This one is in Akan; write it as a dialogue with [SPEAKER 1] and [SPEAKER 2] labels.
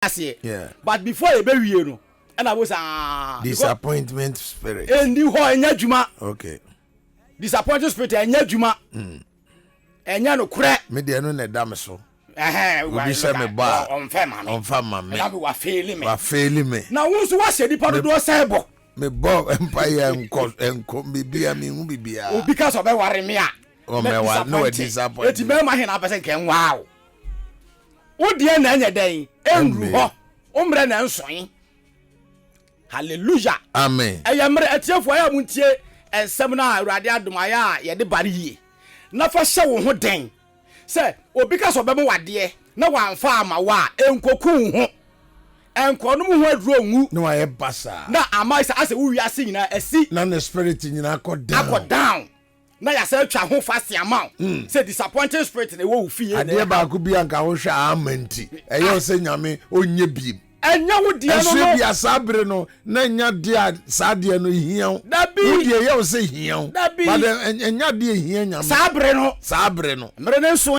[SPEAKER 1] Yeah.
[SPEAKER 2] But before you be you know, and I was
[SPEAKER 1] disappointment spirit.
[SPEAKER 2] And you ho enya juma.
[SPEAKER 1] Okay.
[SPEAKER 2] Disappointment spirit enya juma. Enya no kure.
[SPEAKER 1] Me de no na dam so.
[SPEAKER 2] We
[SPEAKER 1] say me ba.
[SPEAKER 2] On fema me.
[SPEAKER 1] Na
[SPEAKER 2] we wa fail me.
[SPEAKER 1] Wa fail me.
[SPEAKER 2] Na wonso wa se dipa do sebo.
[SPEAKER 1] Me bo empire enko bibia me hu bibia.
[SPEAKER 2] O because of be ware me a.
[SPEAKER 1] O me wa no disappoint.
[SPEAKER 2] Eti me ma he na person ken wow. Wo de na anya dan enru ho. Omre na nsoyin. Hallelujah.
[SPEAKER 1] Amen.
[SPEAKER 2] Eyamre atiefo ya muntie ensem na Awurade adomaya ye de bare yie. Na fa hye wo ho den. Se obi ka so be mo wade na wanfa ama wa enkoku ho. Enko no mu ho aduro ngu.
[SPEAKER 1] No aye basa.
[SPEAKER 2] Na ama isa ase wo wiase nyina asi.
[SPEAKER 1] Na the spirit nyina akọ
[SPEAKER 2] down. Na ya se twa ho fast amount. Say disappointing spirit na wo fie na.
[SPEAKER 1] Ade ba ko bi anka ho hwa amanti. Eye se nyame onye biem.
[SPEAKER 2] Enya wo de no.
[SPEAKER 1] Esu bia sabre no na nya de saade no hia. Wo de ye wo se hia.
[SPEAKER 2] But
[SPEAKER 1] enya de hia nyame.
[SPEAKER 2] Sabre no.
[SPEAKER 1] Mere
[SPEAKER 2] ne so